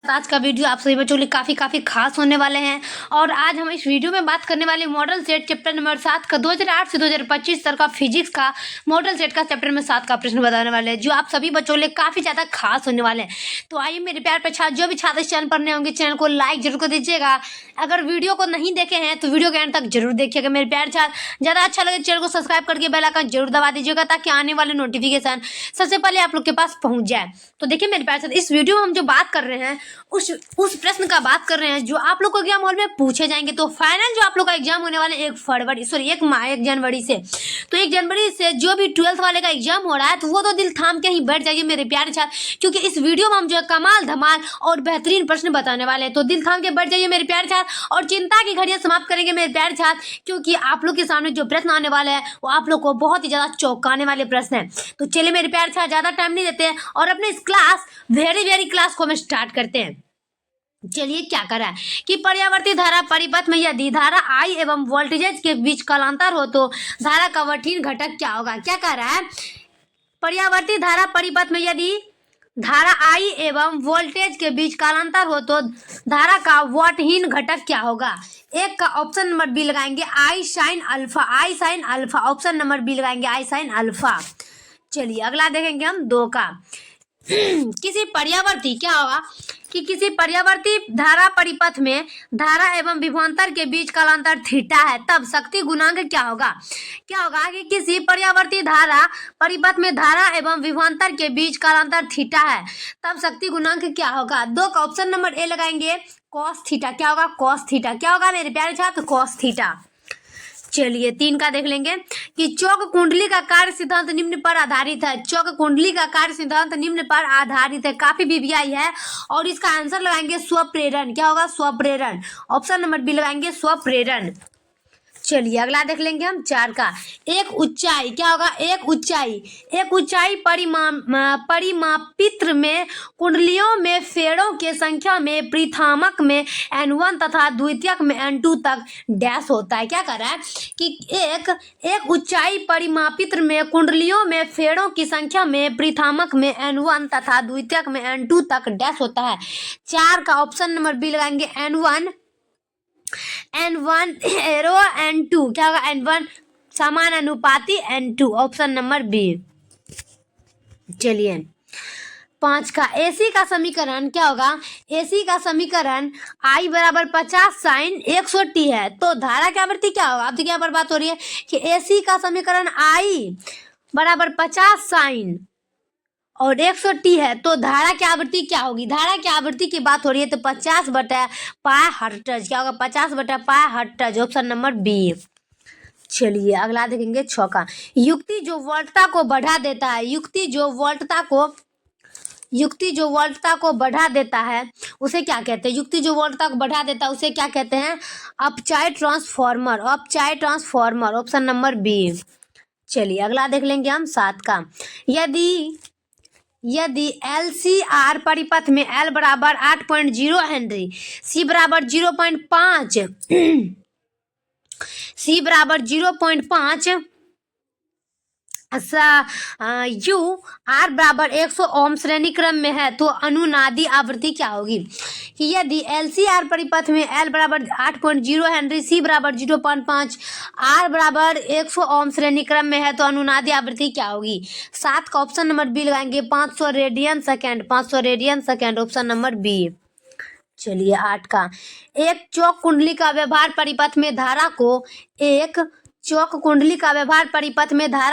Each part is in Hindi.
आज का वीडियो आप सभी बच्चों के लिए काफ़ी खास होने वाले हैं। और आज हम इस वीडियो में बात करने वाले मॉडल सेट चैप्टर नंबर 7 का 2008 से 2025 तक का फिजिक्स का मॉडल सेट का चैप्टर नंबर 7 का प्रश्न बताने वाले हैं, जो आप सभी बच्चों के लिए काफ़ी ज़्यादा खास होने वाले हैं। तो आइए मेरे प्यार पे छात्र, जो भी छात्र इस चैनल पर नए होंगे चैनल को लाइक जरूर कर दीजिएगा। अगर वीडियो को नहीं देखे हैं तो वीडियो के एंड तक जरूर देखिएगा। मेरे प्यार छात्र, ज़्यादा अच्छा लगे चैनल को सब्सक्राइब करके बेल आइकन जरूर दबा दीजिएगा, ताकि आने वाले नोटिफिकेशन सबसे पहले आप लोग के पास पहुंच जाए। तो देखिए मेरे प्यार छात्र, इस वीडियो में हम जो बात कर रहे हैं उस प्रश्न का बात कर रहे हैं जो आप लोग को एग्जाम हॉल में पूछे जाएंगे। तो फाइनल जो आप लोग का एग्जाम होने वाले 1 जनवरी से, तो 1 जनवरी से जो भी 12th वाले का एग्जाम हो रहा है, तो वो तो दिल थाम के ही बैठ जाइए मेरे प्यारे छात्र, क्योंकि इस वीडियो में हम जो है कमाल धमाल और बेहतरीन प्रश्न बताने वाले हैं। तो दिल थाम के बैठ जाइए मेरे प्यारे छात्र, और चिंता की घड़ियां समाप्त करेंगे मेरे प्यारे छात्र, क्योंकि आप लोग के सामने जो प्रश्न आने वाले हैं वो आप लोग को बहुत ही ज्यादा चौंकाने वाले प्रश्न है। तो चलिए मेरे प्यारे छात्र, ज्यादा टाइम नहीं देते हैं और अपने इस क्लास वेरी क्लास को हम स्टार्ट करते हैं। चलिए क्या करा है कि पर्यावर्ती धारा परिपथ में यदि धारा I एवं वोल्टेज के बीच कालांतर हो तो धारा का वहीन घटक क्या होगा। क्या कह रहा है, पर्यावर्ती धारा परिपथ में यदि धारा I एवं वोल्टेज के बीच कालांतर हो तो धारा का वहीन घटक क्या होगा। एक का ऑप्शन नंबर बी लगाएंगे I sin alpha, option number B लगाएंगे I sin अल्फा। चलिए अगला देखेंगे हम 2 का। किसी पर्यावर्ती क्या होगा कि किसी पर्यावर्ती धारा परिपथ में धारा एवं विभवांतर के बीच कालांतर थीटा है, तब शक्ति गुणांक क्या होगा। क्या होगा कि किसी पर्यावर्ती धारा परिपथ में धारा एवं विभवांतर के बीच कालांतर थीटा है, तब शक्ति गुणांक क्या होगा। 2 का ऑप्शन नंबर ए लगाएंगे कॉस थीटा। क्या होगा, कॉस थीटा। क्या होगा मेरे प्यारे छात्र, कॉस थीटा। चलिए 3 का देख लेंगे कि चौक कुंडली का कार्य सिद्धांत निम्न पर आधारित है। चौक कुंडली का कार्य सिद्धांत निम्न पर आधारित है, काफी बीबीआई है, और इसका आंसर लगाएंगे स्वप्रेरण। क्या होगा, स्वप्रेरण। ऑप्शन नंबर बी लगाएंगे स्वप्रेरण। चलिए अगला देख लेंगे हम 4 का। एक ऊंचाई क्या होगा, एक ऊंचाई परिमापित्र में कुंडलियों में फेरों के संख्या में प्रथमक में N1 तथा द्वितीयक में N2 तक डैश होता है। क्या कर रहा है कि एक ऊंचाई परिमापित्र में कुंडलियों में फेरों की संख्या में प्रथमक में N1 तथा द्वितीयक में N2 तक डैश होता है। 4 का ऑप्शन नंबर बी लगाएंगे N1 एरो N2। क्या होगा, N1 समानुपाती N2, ऑप्शन नंबर बी। चलिए 5 का। AC का समीकरण क्या होगा, AC का समीकरण I बराबर 50 sin 100t है, तो धारा की आवृत्ति क्या होगा। अब देखिए यहाँ पर बात हो रही है कि AC का समीकरण I बराबर 50 sin और 100t है, तो धारा की आवृत्ति क्या होगी। धारा की आवृत्ति की बात हो रही है तो 50/पाई हर्ट्ज। क्या होगा, 50/पाई हर्ट्ज, ऑप्शन नंबर बी। चलिए अगला देखेंगे 6 का। युक्ति जो वोल्टता को बढ़ा देता है, युक्ति जो वोल्टता को बढ़ा देता है उसे क्या कहते हैं। युक्ति जो वोल्टता को बढ़ा देता है उसे क्या कहते हैं, अपचाई ट्रांसफॉर्मर, ऑप्शन नंबर बी। चलिए अगला देख लेंगे हम 7 का। यदि LCR परिपथ में L बराबर 8.0 हेनरी, C बराबर 0.5 U R बराबर 100 ओम श्रेणी क्रम में है, तो अनुनादी आवृत्ति क्या होगी। कि यदि LCR परिपथ में L बराबर 8.0 हेनरी, C बराबर 0.5, R बराबर 100 ओम श्रेणी क्रम में है, तो अनुनादी आवृत्ति क्या होगी। 7 का ऑप्शन नंबर बी लगाएंगे 500 radian second, option number B. चलिए 8 का। एक चौक कुंडली का व्यवहार परिपथ में धारा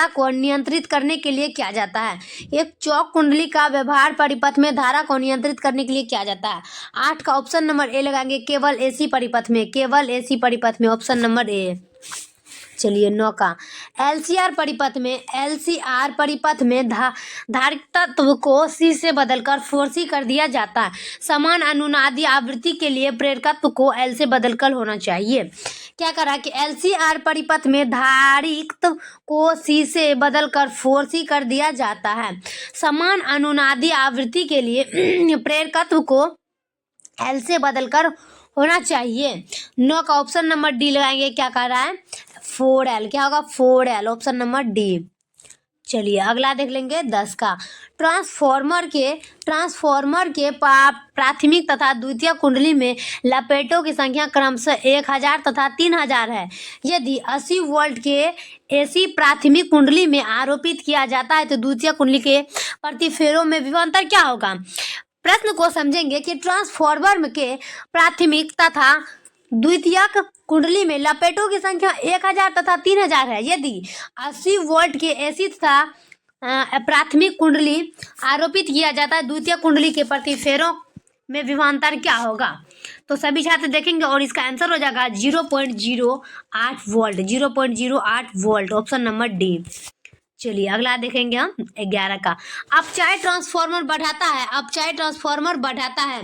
को नियंत्रित करने के लिए किया जाता है। एक चौक कुंडली का व्यवहार परिपथ में धारा को नियंत्रित करने के लिए किया जाता है। 8 का ऑप्शन नंबर ए लगाएंगे केवल AC परिपथ में, ऑप्शन नंबर ए। चलिए 9 का। LCR परिपथ में धारित तत्व को C से बदलकर 4C कर दिया जाता है। समान अनुनादी आवृत्ति के लिए प्रेरकत्व को L से बदलकर होना चाहिए। क्या करा कि LCR परिपथ में धारित को C से बदलकर 4C कर दिया जाता है। समान अनुनादी आवृत्ति के लिए प्रेरकत्व को L से बदलकर होना चाहिए। 9 का ऑप्शन नंबर डी लगाएंगे। क्या कह रहा है, 4L। क्या होगा, 4L, ऑप्शन नंबर डी। चलिए अगला देख लेंगे 10 का। ट्रांसफॉर्मर के प्राथमिक तथा द्वितीयक कुंडली में लपेटों की संख्या क्रमशः 1000 तथा 3000 है। यदि 80 वोल्ट के एसी प्राथमिक कुंडली में आरोपित किया जाता है तो द्वितीयक कुंडली के प्रति फेरों में विभवांतर क्या होगा। प्रश्न को समझेंगे कि ट्रांसफॉर्मर के प्राथमिक तथा द्वितीयक कुंडली में लपेटों की संख्या 1000 तथा 3000 है। यदि 80 वोल्ट के एसी तथा प्राथमिक कुंडली आरोपित किया जाता है द्वितीय कुंडली के प्रति फेरों में विभवांतर क्या होगा। तो सभी छात्र देखेंगे और इसका आंसर हो जाएगा 0.08 volt. 0.08 volt option number D. चलिए अगला देखेंगे हम 11 का। अब चाहे ट्रांसफॉर्मर बढ़ाता है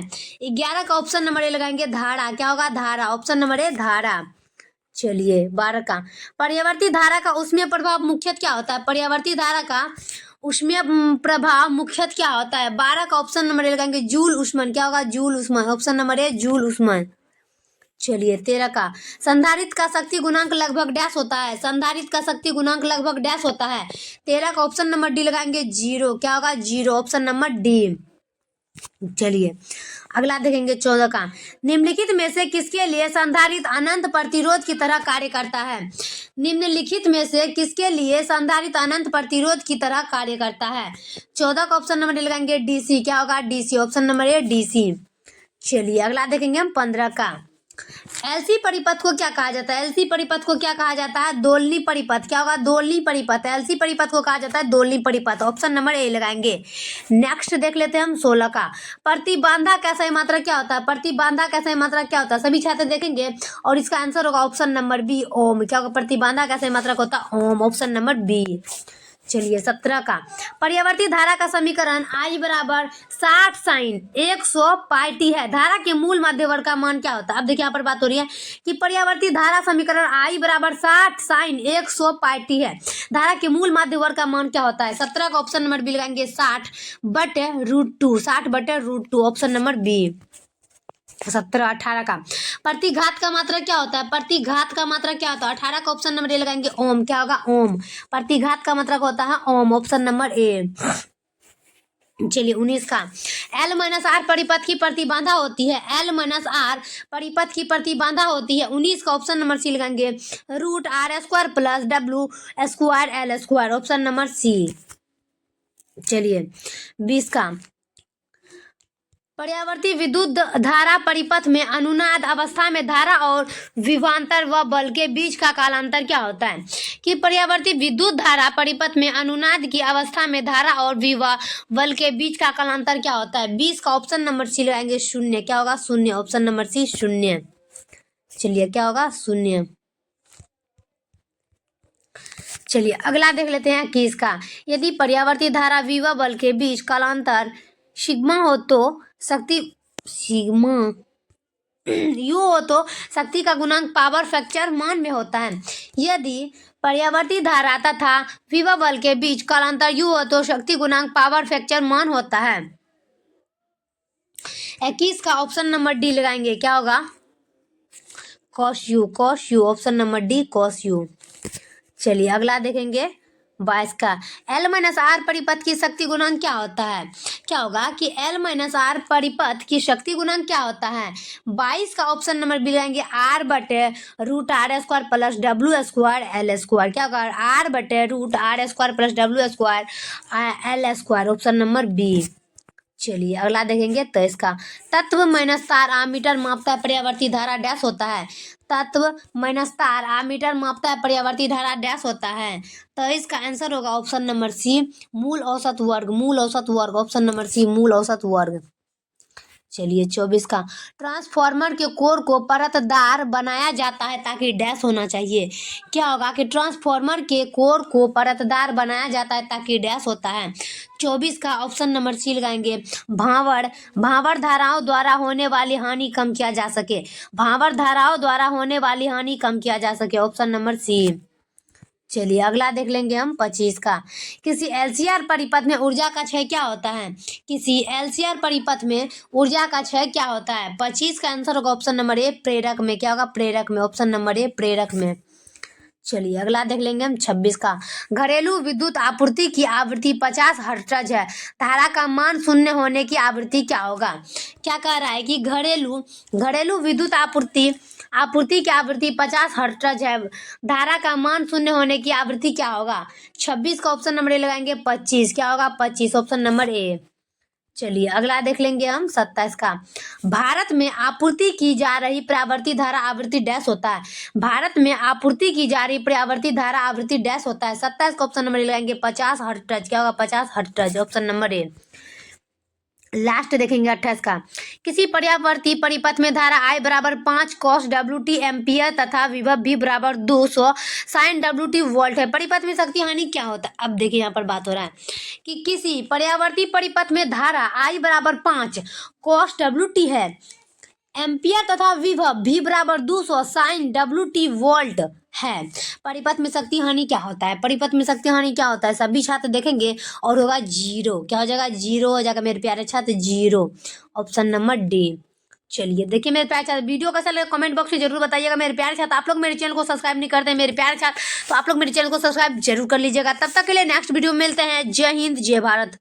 11 का ऑप्शन नंबर ए लगाएंगे धारा। क्या होगा धारा, ऑप्शन नंबर ए धारा। चलिए 12 का। पर्यावर्ती धारा का ऊष्मीय प्रभाव मुख्यतः क्या होता है। पर्यावर्ती धारा का ऊष्मीय प्रभाव मुख्यतः क्या होता है। 12 का ऑप्शन नंबर ए लगाएंगे जूल ऊष्मन। क्या होगा जूल ऊष्मन, ऑप्शन नंबर ए जूल ऊष्मन। चलिए 13 का। संधारित्र का शक्ति गुणांक लगभग डैश होता है। संधारित्र का शक्ति गुणांक लगभग डैश होता है। 13 का ऑप्शन नंबर डी लगाएंगे 0। क्या होगा 0, ऑप्शन नंबर डी। चलिए अगला देखेंगे 14 का। निम्नलिखित में से किसके लिए संधारित्र अनंत प्रतिरोध की तरह कार्य करता है। निम्नलिखित में से किसके लिए संधारित्र अनंत प्रतिरोध की तरह कार्य करता है। 14 का ऑप्शन नंबर डी लगाएंगे डीसी। क्या होगा डीसी, ऑप्शन नंबर ए डीसी। चलिए अगला देखेंगे हम 15 का। एलसी परिपथ को क्या कहा जाता है। एलसी परिपथ को क्या कहा जाता है दोलनी परिपथ। क्या होगा दोलनी परिपथ। एलसी परिपथ को कहा जाता है दोलनी परिपथ, ऑप्शन नंबर ए लगाएंगे। नेक्स्ट देख लेते हैं हम 16 का। प्रतिबाधा का सही मात्रा क्या होता है। प्रतिबाधा का सही मात्रा क्या होता है सभी छात्र देखेंगे और इसका आंसर होगा ऑप्शन नंबर बी ओम। क्या होगा प्रतिबाधा का सही मात्रा होता है ओम, ऑप्शन नंबर बी। चलिए 17 का। पर्यावर्ती धारा का समीकरण I बराबर 60 साइन 100 पाई टी है। धारा के मूल मध्यवर्ग का मान क्या होता है। अब देखिए यहाँ पर बात हो रही है कि पर्यावर्ती धारा समीकरण I बराबर 60 साइन 100 पाई टी है। धारा के मूल मध्यवर्ग का मान क्या होता है। 17 का ऑप्शन नंबर बी लगाएंगे 60/√2। 60/√2 ऑप्शन नंबर बी। 17 18 का। प्रतिघात का मात्रा क्या होता है। प्रतिघात का मात्रा क्या होता है। 18 का ऑप्शन नंबर ए लगाएंगे ओम। क्या होगा ओम। प्रतिघात का मात्रा होता है ओम, ऑप्शन नंबर ए। चलिए 19 का। L-R परिपथ की प्रतिबाधा होती है। L-R परिपथ की प्रतिबाधा होती है। 19 का ऑप्शन नंबर सी लगाएंगे √R² + W² L², option number C. चलिए 20 का। पर्यावर्ती विद्युत धारा परिपथ में अनुनाद अवस्था में धारा और विभवांतर व बल के बीच का कालांतर क्या होता है। कि पर्यावर्ती विद्युत धारा परिपथ में अनुनाद की अवस्था में धारा और बल के बीच का कालांतर क्या होता है। 20 का ऑप्शन नंबर सी लगाएंगे 0। क्या होगा 0, ऑप्शन नंबर सी 0। चलिए क्या होगा 0। चलिए अगला देख लेते हैं 21 का। यदि पर्यावर्ती धारा व बल के बीच कालांतर सिग्मा हो तो शक्ति सिग्मा यू हो तो शक्ति का गुणांक पावर फैक्टर मान में होता है। यदि पर्यावर्ती धारा तथा विभव बल के बीच कालांतर यू हो तो शक्ति गुणांक पावर फैक्टर मान होता है। 21 का ऑप्शन नंबर डी लगाएंगे। क्या होगा cos u, option number D cos u। चलिए अगला देखेंगे 22 का। L-R परिपथ की शक्ति गुणांक क्या होता है। क्या होगा कि L-R परिपथ की शक्ति गुणांक क्या होता है। 22 का ऑप्शन नंबर बी लगाएंगे R/√R² + W² L²। क्या होगा R/√R² + W² L², option number B. चलिए अगला देखेंगे 23 का। तत्व माइनस तार आमीटर मापता है पर्यावर्ती धारा डैश होता है। तत्व माइनस तार आमीटर मापता है पर्यावर्ती धारा डैश होता है। तो इसका आंसर होगा ऑप्शन नंबर सी मूल औसत वर्ग। मूल औसत वर्ग, ऑप्शन नंबर सी मूल औसत वर्ग। चलिए 24 का। ट्रांसफॉर्मर के कोर को परतदार बनाया जाता है ताकि डैश होना चाहिए। क्या होगा कि ट्रांसफॉर्मर के कोर को परतदार बनाया जाता है ताकि डैश होता है। 24 का ऑप्शन नंबर सी लगाएंगे भांवर धाराओं द्वारा होने वाली हानि कम किया जा सके। भांवर धाराओं द्वारा होने वाली हानि कम किया जा सके, ऑप्शन नंबर सी। चलिए अगला देख लेंगे हम 25 का। किसी LCR परिपथ में ऊर्जा का क्षय क्या होता है। किसी LCR परिपथ में ऊर्जा का क्षय क्या होता है। 25 का आंसर होगा ऑप्शन नंबर ए प्रेरक में। क्या होगा प्रेरक में, ऑप्शन नंबर ए प्रेरक में। चलिए अगला देख लेंगे हम 26 का। घरेलू विद्युत आपूर्ति की आवृत्ति 50 हर्ट्ज है, धारा का मान शून्य होने की आवृत्ति क्या होगा। क्या कह रहा है कि घरेलू विद्युत आपूर्ति की आवृत्ति 50 हर्ट्ज है, धारा का मान शून्य होने की आवृत्ति क्या होगा। 26 का ऑप्शन नंबर ए लगाएंगे 25। क्या होगा 25, ऑप्शन नंबर ए। चलिए अगला देख लेंगे हम 27 का। भारत में आपूर्ति की जा रही परावर्ती धारा आवृत्ति डैश होता है। भारत में आपूर्ति की जा रही परावर्ती धारा आवृत्ति डैश होता है। 27 का ऑप्शन नंबर लगाएंगे 50 हर्ट्ज। क्या होगा 50 हर्ट्ज, ऑप्शन नंबर ए। लास्ट देखेंगे 28 का। किसी पर्यावर्ती परिपथ में धारा I बराबर 5 cos WT एम्पियर तथा विभव V बराबर 200 sin WT वोल्ट है। परिपथ में शक्ति हानि क्या होता है। अब देखिए यहाँ पर बात हो रहा है कि किसी पर्यावर्ती परिपथ में धारा I बराबर 5 cos WT है, एम्पियर तथा विभव V बराबर 200 sin WT वोल्ट है। परिपथ में शक्ति हानि क्या होता है। परिपथ में शक्ति हानि क्या होता है, सभी छात्र देखेंगे और होगा 0। क्या हो जाएगा 0 हो जाएगा मेरे प्यारे छात्र, 0, ऑप्शन नंबर डी। चलिए देखिए मेरे प्यारे छात्र, वीडियो कैसा लगा कमेंट बॉक्स में जरूर बताइएगा। मेरे प्यारे छात्र आप लोग मेरे चैनल को सब्सक्राइब नहीं करते हैं मेरे प्यारे छात्र, तो आप लोग मेरे चैनल को सब्सक्राइब जरूर कर लीजिएगा। तब तक के लिए नेक्स्ट वीडियो में मिलते हैं। जय हिंद जय भारत।